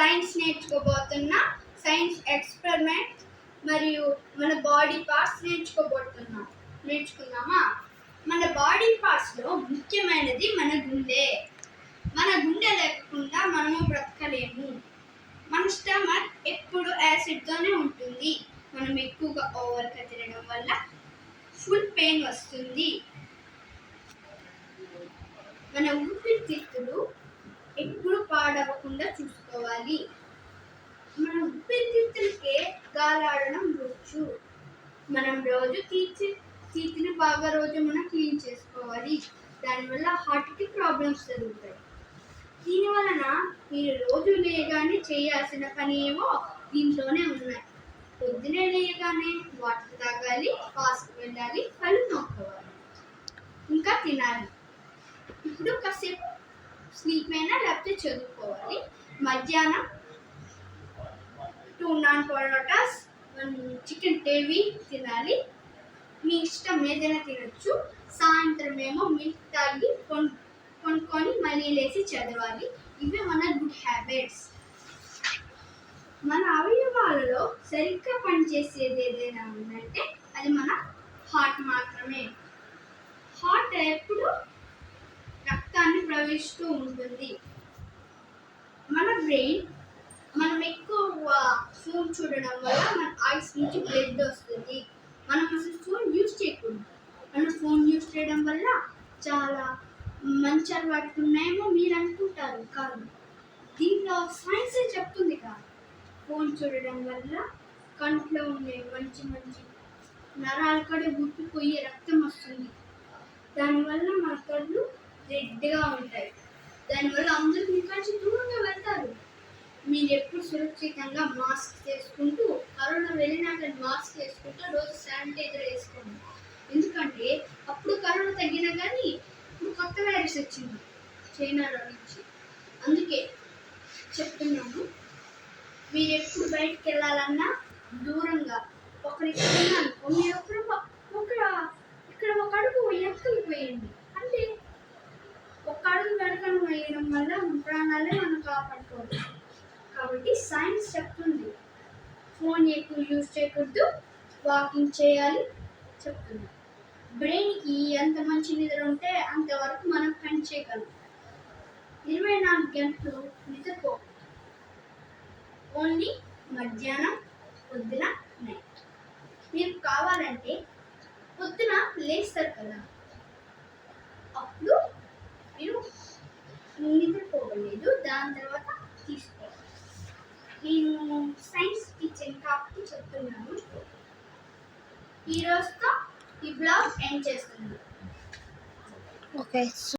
Science నేర్చుకోబోతున్నా. Science experiment మరియు మన body parts నేర్చుకుందామా? మన బాడీ పార్ట్స్లో ముఖ్యమైనది మన గుండె. మన గుండె లేకుండా మనము బ్రతకలేము. మన స్టమక్ ఎప్పుడు యాసిడ్తోనే ఉంటుంది. మనం ఎక్కువగా ఓవర్గా తినడం వల్ల ఫుల్ పెయిన్ వస్తుంది. మన ఊపిరితిత్తులు ఎప్పుడు పాడవకుండా చూసుకోవాలి. మన ఊపిరితిత్తులకే గాలాడడం వచ్చు. మనం రోజు తీతిని బాగా మనం క్లీన్ చేసుకోవాలి. దానివల్ల హార్ట్కి ప్రాబ్లమ్స్ జరుగుతాయి. దీనివలన మీరు రోజు లేయగానే చేయాల్సిన పని ఏమో దీంట్లోనే ఉన్నాయి. పొద్దునే లేయగానే వాటర్ తాగాలి, ఫాస్ట్కి వెళ్ళాలి, కళ్ళు నొక్కోవాలి, ఇంకా తినాలి. ఇప్పుడు కాసేపు స్లీప్ అయినా లేకపోతే చదువుకోవాలి. మధ్యాహ్నం 2 నాన్ పరోటాస్, 1 చికెన్ గ్రేవీ తినాలి. మీ ఇష్టం ఏదైనా తినచ్చు. సాయంత్రం ఏమో మిల్క్ తాగి కొనుక్కొని మళ్ళీ లేచి చదవాలి. ఇవి మన గుడ్ హ్యాబిట్స్. మన అవయవాలలో సరిగ్గా పనిచేసేది ఏదైనా ఉందంటే అది మన హార్ట్ మాత్రమే. హార్ట్ ఎప్పుడు రక్తాన్ని ప్రవహిస్తూ ఉంటుంది. మన బ్రెయిన్ మనం ఎక్కువ ఫోన్ చూడడం వల్ల మన ఐస్ నుంచి బ్లడ్ వస్తుంది. మనం అసలు ఫోన్ యూజ్ చేయకూడదు. మనం ఫోన్ యూజ్ చేయడం వల్ల చాలా మంచి అలవాట్లు ఉన్నాయేమో మీరు అనుకుంటారు, కాదు. దీంట్లో సైన్సే చెప్తుంది కాదు. ఫోన్ చూడడం వల్ల కంట్లో ఉండే మంచి నరాలు కూడా ఉప్పిపోయి రక్తం వస్తుంది. దానివల్ల మన కళ్ళు రెడ్గా ఉంటాయి. దానివల్ల అందరూ మీ నుంచి దూరంగా వెళ్తారు. మీరు ఎప్పుడు సురక్షితంగా మాస్క్ వేసుకుంటూ, కరోనా వెళ్ళినాక మాస్క్ వేసుకుంటూ రోజు శానిటైజర్ వేసుకోండి. ఎందుకంటే అప్పుడు కరోనా తగ్గినా కానీ ఇప్పుడు కొత్త వైరస్ వచ్చింది చైనాలో నుంచి. అందుకే చెప్తున్నాను, మీరు ఎప్పుడు బయటకు వెళ్ళాలన్నా దూరంగా ఒకరికి అనుకో, మీరు ఇక్కడ ఒక అడుగు ఎక్కడికి పోయండి. అంటే ఒక అడుగు వెనకను వేయడం వల్ల ప్రాణాలే మనం కాపాడుకోవచ్చు. కాబట్టి సైన్స్ చెప్తుంది ఫోన్ ఎక్కువ యూజ్ చేయకూడదు, వాకింగ్ చేయాలి చెప్తుంది. బ్రెయిన్కి ఎంత మంచి నిద్ర ఉంటే అంతవరకు మనం పని చేయగలం. 24 గంటలు నిద్రపో, ఓన్లీ మధ్యాహ్నం, పొద్దున, నైట్. మీకు కావాలంటే పొద్దున లేస్తారు కదా, అప్పుడు మీరు నిద్రపోవలేదు, దాని తర్వాత తీసుకోవాలి. నేను సైన్స్ టీచర్ కాబట్టి చెప్తున్నాను. ఈరోజుతో ఈ బ్లాగ్ ఎండ్ చేస్తున్నాను. ఓకే.